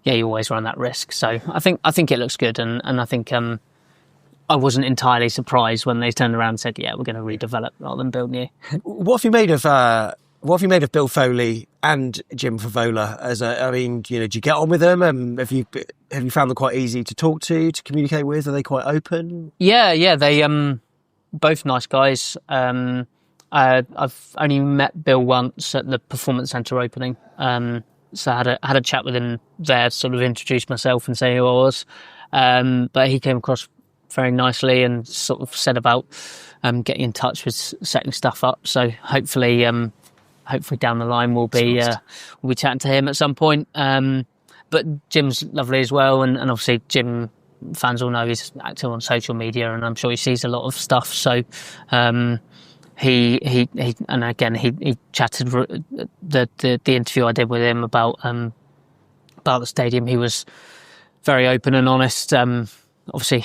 S2: you always run that risk. So I think it looks good, and I think I wasn't entirely surprised when they turned around and said, "Yeah, we're going to redevelop rather than build new."
S1: What have you made of Bill Foley and Jim Frevola? Did you get on with them? Have you found them quite easy to talk to communicate with? Are they quite open?
S2: Yeah, they both nice guys. I've only met Bill once at the Performance Centre opening. So I had a chat with him there, sort of introduce myself and say who I was. But he came across very nicely and sort of said about getting in touch with setting stuff up. So hopefully down the line we'll be chatting to him at some point. But Jim's lovely as well, and obviously Jim fans all know he's active on social media, and I'm sure he sees a lot of stuff. So he and again he chatted the interview I did with him about the stadium. He was very open and honest. Obviously,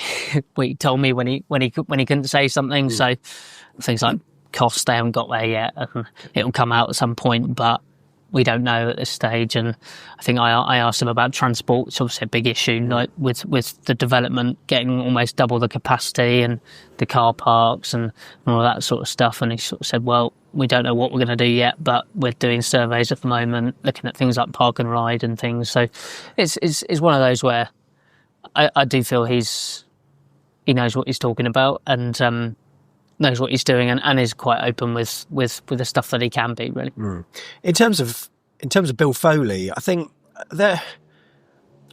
S2: what he told me when he couldn't say something. So things like costs, they haven't got there yet, and it'll come out at some point, but we don't know at this stage. And I think I asked him about transport, which is obviously a big issue, like with the development, getting almost double the capacity and the car parks and all that sort of stuff. And he sort of said, well, we don't know what we're going to do yet, but we're doing surveys at the moment, looking at things like park and ride and things. So it's one of those where I do feel he knows what he's talking about, and knows what he's doing, and is quite open with the stuff that he can be, really.
S1: In terms of Bill Foley, I think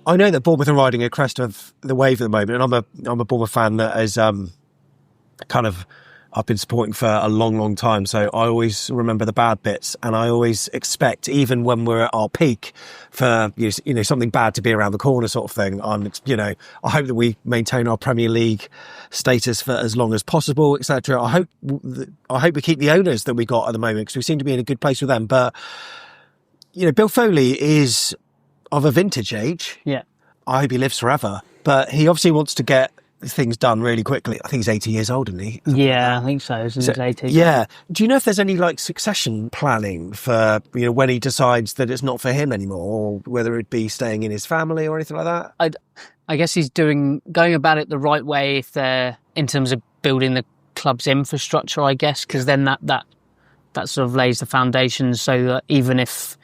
S1: I know that Bournemouth are riding a crest of the wave at the moment, and I'm a Bournemouth fan that is I've been supporting for a long, long time. So I always remember the bad bits, and I always expect, even when we're at our peak, for something bad to be around the corner, sort of thing. I hope that we maintain our Premier League status for as long as possible, etc. I hope we keep the owners that we got at the moment, because we seem to be in a good place with them. But Bill Foley is of a vintage age.
S2: Yeah.
S1: I hope he lives forever. but he obviously wants to get things done really quickly. I think he's 80 years old, isn't he?
S2: Yeah, I think so. He's 80.
S1: Yeah. Do you know if there's any like succession planning for, when he decides that it's not for him anymore, or whether it'd be staying in his family or anything like that?
S2: I guess he's going about it the right way if they're in terms of building the club's infrastructure, I guess, because then that sort of lays the foundations so that even if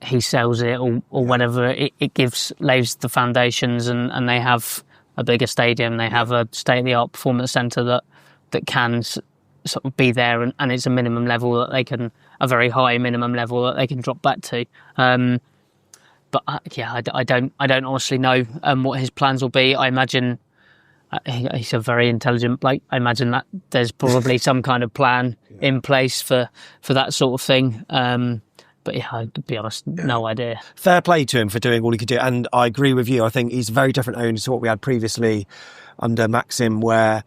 S2: he sells it or whatever, it lays the foundations and they have a bigger stadium, they have a state-of-the-art performance centre that can sort of be there, and it's a minimum level that they can, a very high minimum level that they can drop back to. But I don't honestly know what his plans will be. I imagine he's a very intelligent bloke. I imagine that there's probably some kind of plan in place for that sort of thing. But to be honest, no idea.
S1: Fair play to him for doing all he could do. And I agree with you. I think he's a very different owner to what we had previously under Maxim, where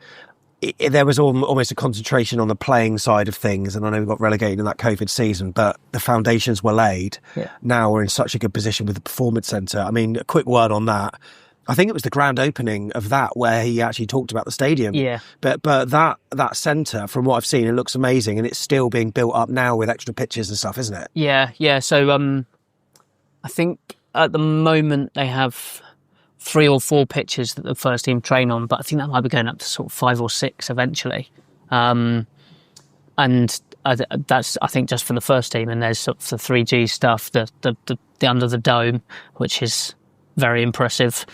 S1: there was almost a concentration on the playing side of things. And I know we got relegated in that COVID season, but the foundations were laid. Yeah. Now we're in such a good position with the Performance Centre. I mean, a quick word on that. I think it was the grand opening of that where he actually talked about the stadium.
S2: Yeah.
S1: But that centre, from what I've seen, it looks amazing, and it's still being built up now with extra pitches and stuff, isn't it?
S2: Yeah. So I think at the moment they have 3 or 4 pitches that the first team train on, but I think that might be going up to sort of 5 or 6 eventually. And that's, I think, just for the first team. And there's sort of the 3G stuff, the under the dome, which is very impressive.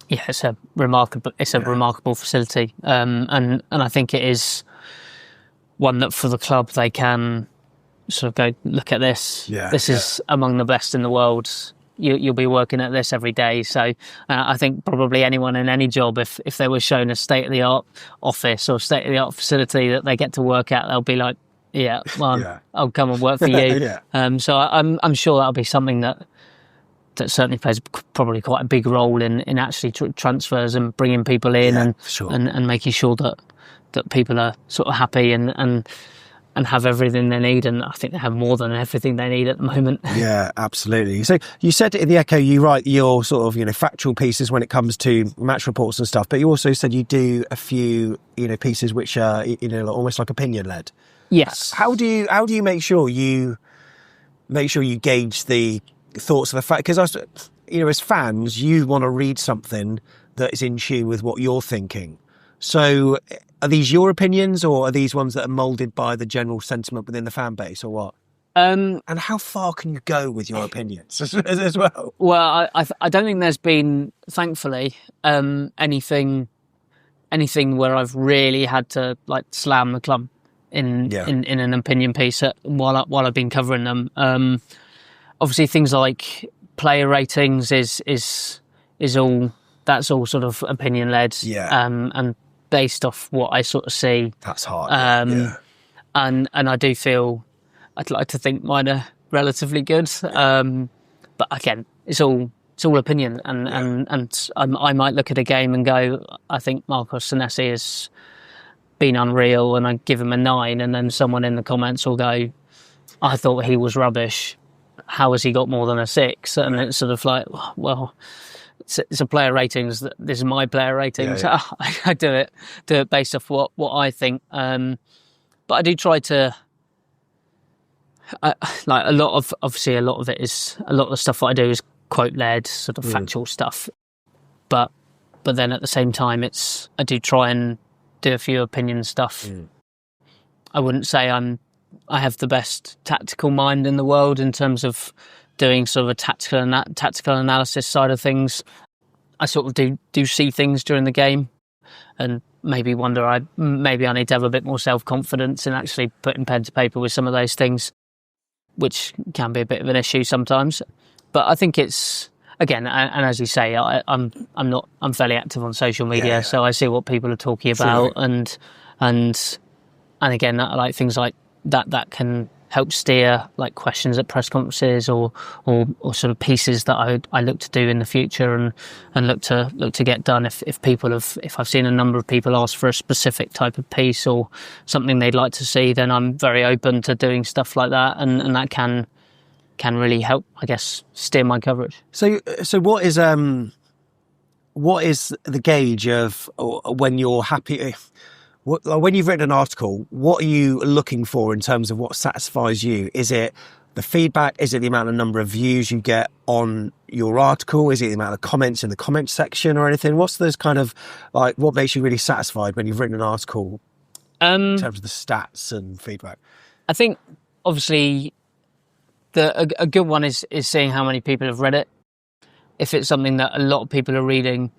S2: Yeah, it's a remarkable facility, and I think it is one that for the club they can sort of go, look at this. Yeah, this is among the best in the world. You'll be working at this every day. So I think probably anyone in any job, if they were shown a state of the art office or state of the art facility that they get to work at, they'll be like, I'll come and work for you. So I'm sure that'll be something that certainly plays probably quite a big role in actually transfers and bringing people in and making sure that people are sort of happy and have everything they need. And I think they have more than everything they need at the moment. Yeah,
S1: absolutely. So you said in the Echo you write your sort of factual pieces when it comes to match reports and stuff, but you also said you do a few pieces which are almost like opinion led.
S2: Yes.
S1: How do you make sure you gauge the thoughts of the fact, because as fans you want to read something that is in tune with what you're thinking. So are these your opinions, or are these ones that are moulded by the general sentiment within the fan base, or what? And how far can you go with your opinions as well?
S2: Well, I don't think there's been, thankfully, anything where I've really had to like slam the club in an opinion piece while I've been covering them. Obviously, things like player ratings is all sort of opinion led, and based off what I sort of see.
S1: That's hard.
S2: And I do feel I'd like to think mine are relatively good, but again, it's all opinion, and I might look at a game and go, I think Marcos Senesi has been unreal, and I give him a 9, and then someone in the comments will go, I thought he was rubbish. How has he got more than a 6? And it's sort of like, well, it's a player ratings. This is my player ratings. I do it based off what I think. But I do try to, like a lot of the stuff that I do is quote led, sort of factual stuff. But then at the same time, I do try and do a few opinion stuff. I wouldn't say I have the best tactical mind in the world in terms of doing sort of a tactical analysis side of things. I sort of do see things during the game and maybe wonder maybe I need to have a bit more self-confidence in actually putting pen to paper with some of those things, which can be a bit of an issue sometimes. But I think it's, again, and as you say, I'm fairly active on social media, so I see what people are talking about, and again, like things like that can help steer like questions at press conferences or sort of pieces that I look to do in the future and look to get done if I've seen a number of people ask for a specific type of piece or something they'd like to see, then I'm very open to doing stuff like that, and that can really help, I guess, steer my coverage.
S1: So what is what is the gauge of when you're happy? When you've written an article, what are you looking for in terms of what satisfies you? Is it the feedback? Is it the amount of number of views you get on your article? Is it the amount of comments in the comment section or anything? What's those kind of like, what makes you really satisfied when you've written an article in terms of the stats and feedback?
S2: I think obviously a good one is seeing how many people have read it. If it's something that a lot of people are reading,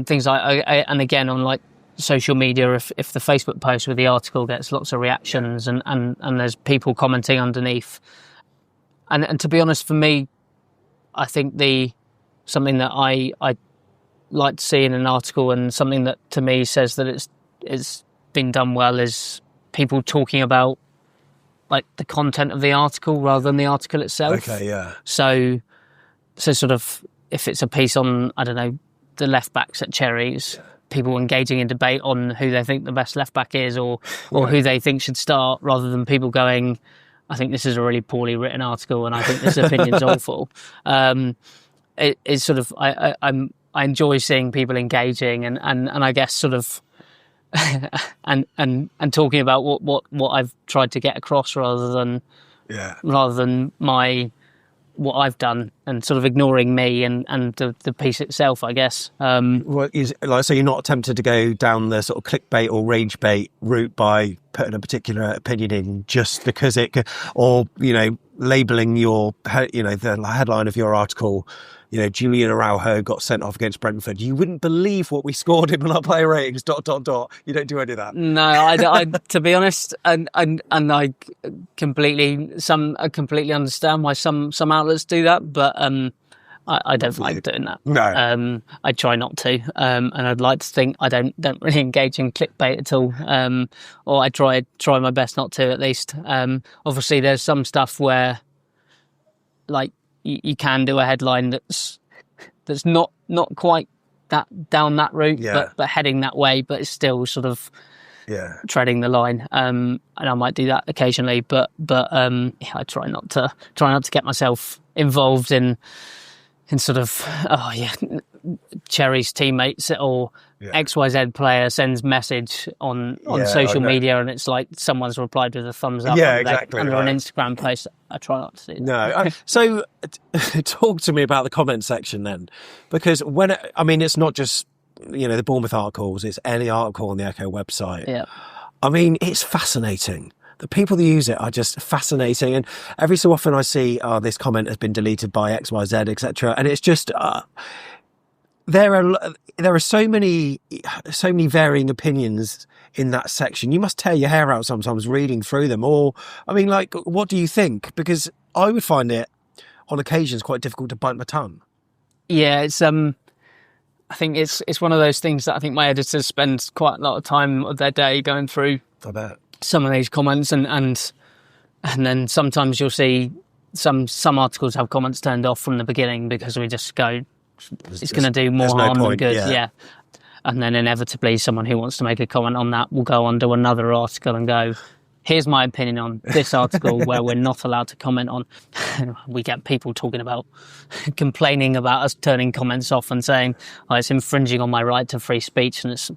S2: things like, and again on like social media, if the Facebook post with the article gets lots of reactions and there's people commenting underneath. And to be honest, for me, I think something that I like to see in an article and something that to me says that it's been done well is people talking about like the content of the article rather than the article itself.
S1: Okay, yeah.
S2: So sort of if it's a piece on, I don't know, the left backs at Cherries, people engaging in debate on who they think the best left back is or who they think should start, rather than people going, I think this is a really poorly written article and I think this opinion's awful. It's sort of I enjoy seeing people engaging and I guess sort of and talking about what I've tried to get across rather than what I've done, and sort of ignoring me and the piece itself, I guess.
S1: So you're not tempted to go down the sort of clickbait or rage bait route by putting a particular opinion in just because or labelling the headline of your article, Julian Araujo got sent off against Brentford. You wouldn't believe what we scored him on our player ratings, ... You don't do any of that.
S2: No, I to be honest, and I completely understand why some outlets do that, but I don't like doing that.
S1: No.
S2: I try not to, and I'd like to think I don't really engage in clickbait at all, or I try my best not to, at least. Obviously, there's some stuff where, like, you can do a headline that's not quite that down that route, but heading that way, but it's still sort of treading the line. And I might do that occasionally, but I try not to get myself involved in sort of Cherry's teammates or XYZ player sends message on social media and it's like someone's replied with a thumbs up under an Instagram post. I try not to do that.
S1: No. So talk to me about the comment section then, because it's not just the Bournemouth articles, it's any article on the Echo website.
S2: Yeah.
S1: I mean, it's fascinating. The people that use it are just fascinating, and every so often I see, this comment has been deleted by XYZ, etc. And it's just there are so many varying opinions in that section. You must tear your hair out sometimes reading through them. Or, I mean, like, what do you think? Because I would find it on occasions quite difficult to bite my tongue.
S2: Yeah, it's I think it's one of those things that I think my editors spend quite a lot of time of their day going through.
S1: I bet.
S2: Some of these comments and then sometimes you'll see some articles have comments turned off from the beginning because we just go, it's going to do more harm than good. Yeah. And then inevitably someone who wants to make a comment on that will go onto another article and go, here's my opinion on this article where we're not allowed to comment on. We get people talking about, complaining about us turning comments off and saying, it's infringing on my right to free speech. And it's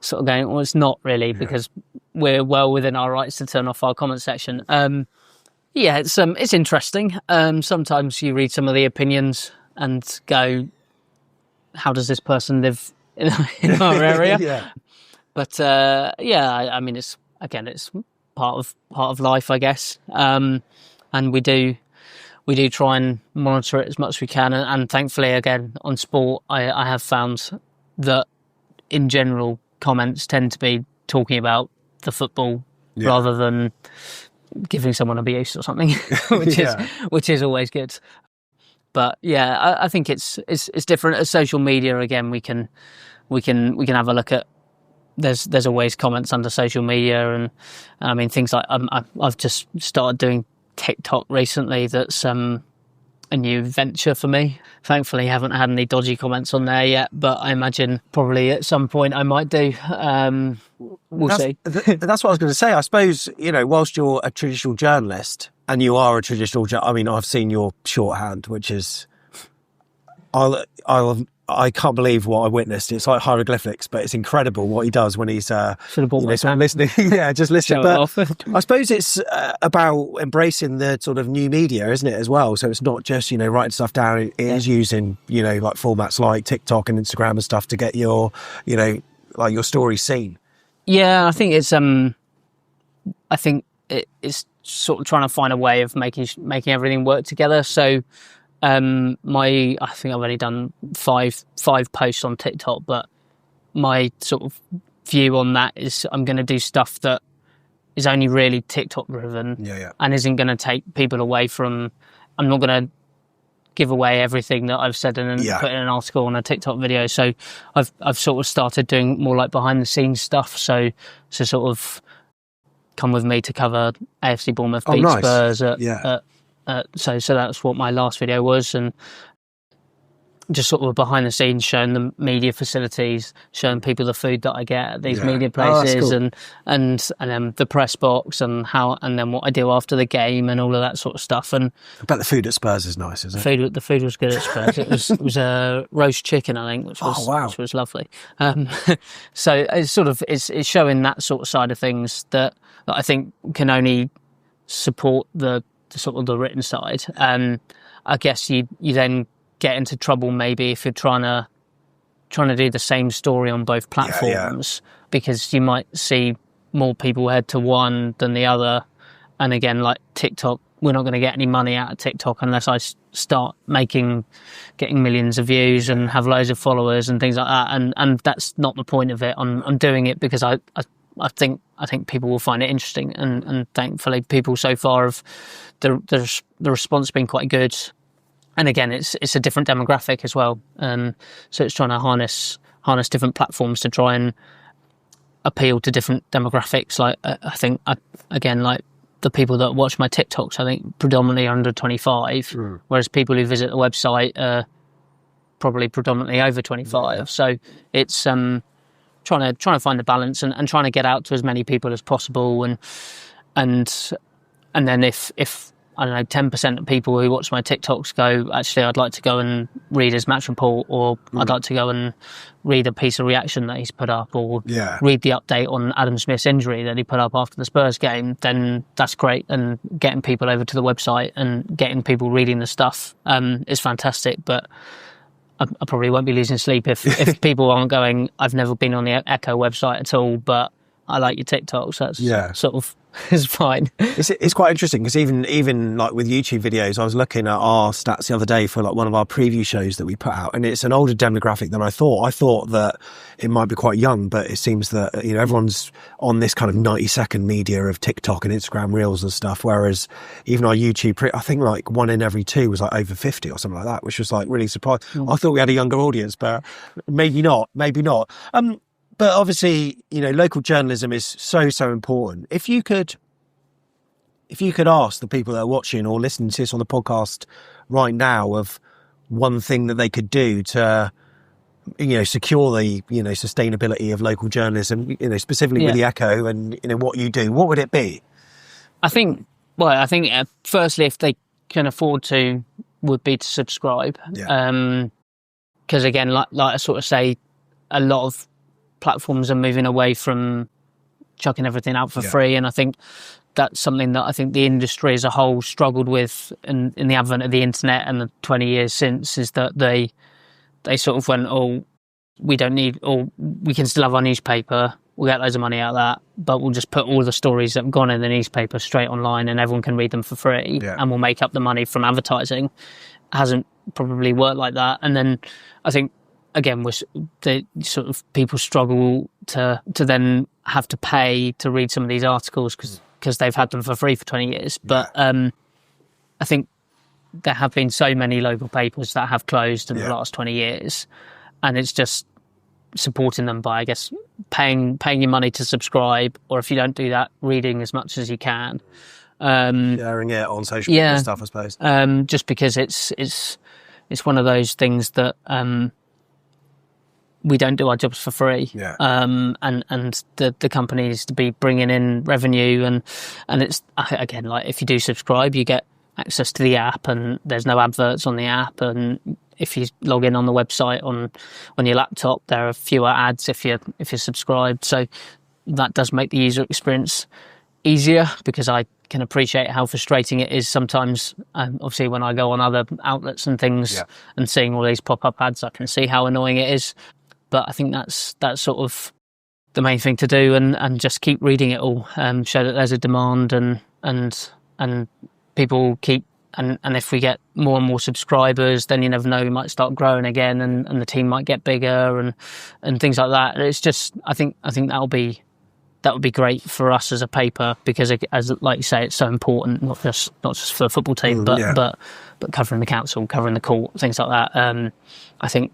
S2: sort of going, well, it's not really, because we're well within our rights to turn off our comment section. It's interesting. Sometimes you read some of the opinions and go, how does this person live in our area? But I mean, it's part of life, I guess. And we do try and monitor it as much as we can. And thankfully, again, on sport, I have found that in general, comments tend to be talking about the football rather than giving someone abuse or something, which is always good. But I think it's different. As social media, again, we can have a look at. There's always comments under social media, and I mean things like I've just started doing TikTok recently. That's a new venture for me. Thankfully, I haven't had any dodgy comments on there yet, but I imagine probably at some point I might do. We'll see.
S1: That's what I was going to say. I suppose, whilst you're a traditional journalist, and you are a traditional, I've seen your shorthand, which is, I'll I can't believe what I witnessed. It's like hieroglyphics, but it's incredible what he does when he's
S2: Should have bought my
S1: sort of listening. Yeah, just listening.
S2: Show it
S1: But
S2: off.
S1: I suppose it's about embracing the sort of new media, isn't it, as well? So it's not just, writing stuff down. It is using, like formats like TikTok and Instagram and stuff to get your, like your story seen.
S2: Yeah, I think it's it's sort of trying to find a way of making everything work together. So I think I've only done five posts on TikTok, but my sort of view on that is I'm going to do stuff that is only really TikTok driven and isn't going to take people away from. I'm not going to give away everything that I've said and put in an article on a TikTok video. So I've sort of started doing more like behind the scenes stuff. So sort of come with me to cover AFC Bournemouth beat Spurs so that's what my last video was, and just sort of behind the scenes showing the media facilities, showing people the food that I get at these media places,
S1: cool.
S2: and then the press box and then what I do after the game and all of that sort of stuff. And
S1: I bet the food at Spurs is nice, isn't it?
S2: The food was good at Spurs. It was a roast chicken, I think, which was lovely. So it's showing that sort of side of things that I think can only support the sort of the written side. I guess you then get into trouble maybe if you're trying to do the same story on both platforms, because you might see more people head to one than the other. And again, like TikTok, we're not going to get any money out of TikTok unless I start getting millions of views and have loads of followers and things like that. And that's not the point of it. I'm doing it because I think people will find it interesting, and thankfully people so far have the response has been quite good. And again, it's a different demographic as well. So it's trying to harness different platforms to try and appeal to different demographics. Like I think like the people that watch my TikToks, I think predominantly under 25, whereas people who visit the website are probably predominantly over 25. Yeah. So it's trying to find the balance and trying to get out to as many people as possible, and then if I don't know, 10% of people who watch my TikToks go, actually, I'd like to go and read his match report, or I'd like to go and read a piece of reaction that he's put up, or read the update on Adam Smith's injury that he put up after the Spurs game, then that's great. And getting people over to the website and getting people reading the stuff is fantastic. But I probably won't be losing sleep if people aren't going, I've never been on the Echo website at all, but I like your TikToks. That's sort of is fine.
S1: It's quite interesting because even like with YouTube videos, I was looking at our stats the other day for like one of our preview shows that we put out, and it's an older demographic than I thought. I thought that it might be quite young, but it seems that everyone's on this kind of 90-second media of TikTok and Instagram Reels and stuff, whereas even our YouTube, I think like 1 in every 2 was like over 50 or something like that, which was like really surprising. I thought we had a younger audience, but maybe not. But obviously, local journalism is so important. If you could ask the people that are watching or listening to this on the podcast right now of one thing that they could do to, secure the, sustainability of local journalism, specifically with the Echo and, what you do, what would it be?
S2: I think firstly, if they can afford to, would be to subscribe. Because again, like I sort of say, a lot of platforms are moving away from chucking everything out for free, and I think that's something that I think the industry as a whole struggled with in the advent of the internet and the 20 years since, is that they sort of went, we don't need, or we can still have our newspaper, we'll get loads of money out of that, but we'll just put all the stories that have gone in the newspaper straight online and everyone can read them for free, and we'll make up the money from advertising. Hasn't probably worked like that. And then I think again, the sort of people struggle to then have to pay to read some of these articles because they've had them for free for 20 years. But I think there have been so many local papers that have closed in the last 20 years, and it's just supporting them by, I guess, paying your money to subscribe, or if you don't do that, reading as much as you can.
S1: Sharing it on social media and stuff, I suppose.
S2: Just because it's one of those things that we don't do our jobs for free. And the companies to be bringing in revenue, and it's again, like if you do subscribe, you get access to the app, and there's no adverts on the app. And if you log in on the website on your laptop, there are fewer ads if you're subscribed. So that does make the user experience easier, because I can appreciate how frustrating it is sometimes. Obviously, when I go on other outlets and things and seeing all these pop-up ads, I can see how annoying it is. But I think that's sort of the main thing to do, and just keep reading it all, show that there's a demand, and people keep, and if we get more and more subscribers, then you never know, we might start growing again, and the team might get bigger and things like that. It's just, I think that would be great for us as a paper, because as like you say, it's so important, not just for the football team, but covering the council, covering the court, things like that. I think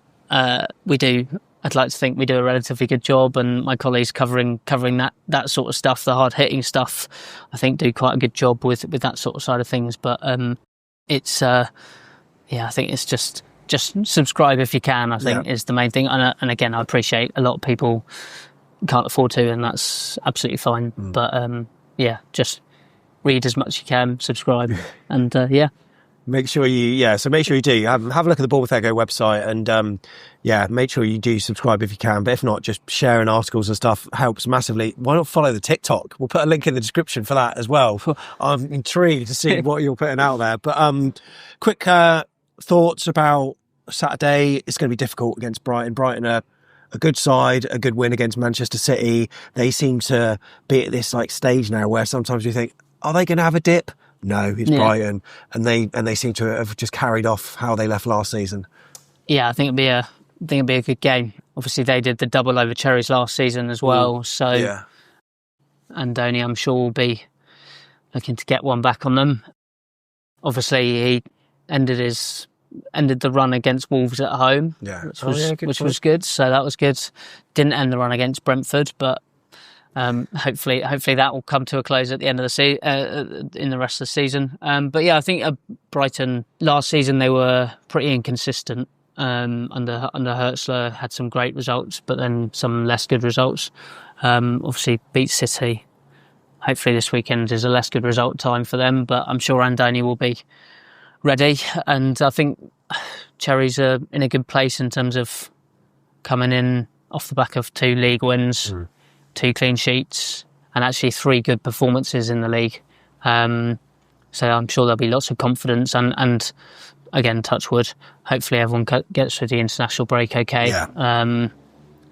S2: I'd like to think we do a relatively good job, and my colleagues covering that sort of stuff, the hard hitting stuff, I think do quite a good job with that sort of side of things. But it's I think it's just subscribe if you can, I think is the main thing. And again, I appreciate a lot of people can't afford to, and that's absolutely fine. But just read as much as you can, subscribe, and
S1: Make sure you do. Have a look at the Bournemouth Echo website, and make sure you do subscribe if you can. But if not, just sharing articles and stuff helps massively. Why not follow the TikTok? We'll put a link in the description for that as well. I'm intrigued to see what you're putting out there. But quick thoughts about Saturday. It's going to be difficult against Brighton. Brighton are a good side, a good win against Manchester City. They seem to be at this stage now where sometimes you think, are they going to have a dip? No, it's Brighton, and they seem to have just carried off how they left last season. Yeah,
S2: I think it'd be a good game. Obviously, they did the double over Cherries last season as well. So, Andoni, I'm sure, will be looking to get one back on them. Obviously, he ended the run against Wolves at home, which was good. So that was good. Didn't end the run against Brentford, but hopefully that will come to a close at the end of the in the rest of the season. But I think Brighton last season, they were pretty inconsistent. Under Hertzler, had some great results, but then some less good results. Obviously beat City. Hopefully this weekend is a less good result time for them, but I'm sure Andoni will be ready. And I think Cherries are in a good place in terms of coming in off the back of 2 league wins. 2 clean sheets, and actually 3 good performances in the league. So I'm sure there'll be lots of confidence, and again, touch wood, hopefully everyone gets through the international break okay. And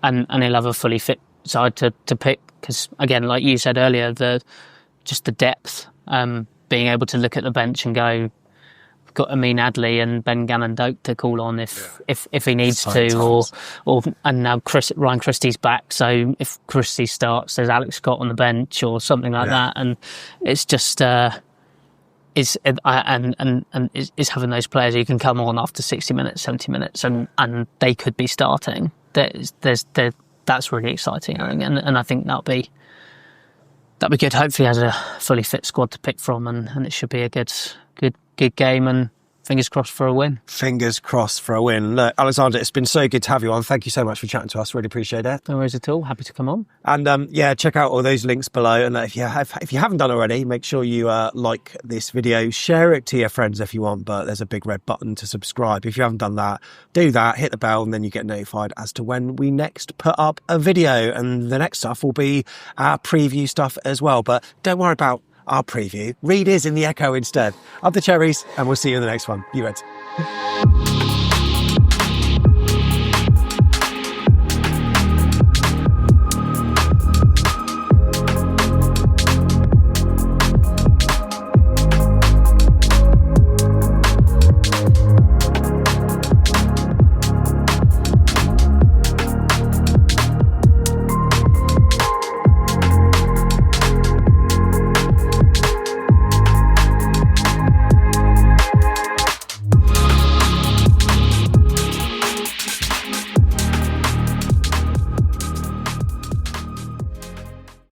S2: he'll have a fully fit side to pick, because again, like you said earlier, the depth, being able to look at the bench and go, got Amin Adley and Ben Gannon-Doak to call on if he needs to, and now Ryan Christie's back, so if Christie starts, there's Alex Scott on the bench or something like that, and it's just is having those players who can come on after 60 minutes, 70 minutes, and they could be starting. That's really exciting, I think, and I think that'll be good. Hopefully, has a fully fit squad to pick from, and it should be a good game, and fingers crossed for a win.
S1: Fingers crossed for a win. Look, Alexander, it's been so good to have you on. Thank you so much for chatting to us. Really appreciate it.
S2: No worries at all. Happy to come on.
S1: And check out all those links below. And if you haven't done already, make sure you like this video, share it to your friends if you want. But there's a big red button to subscribe. If you haven't done that, do that. Hit the bell, and then you get notified as to when we next put up a video. And the next stuff will be our preview stuff as well. But don't worry about our preview. Read is in the Echo instead. Up the Cherries, and we'll see you in the next one. You Reds.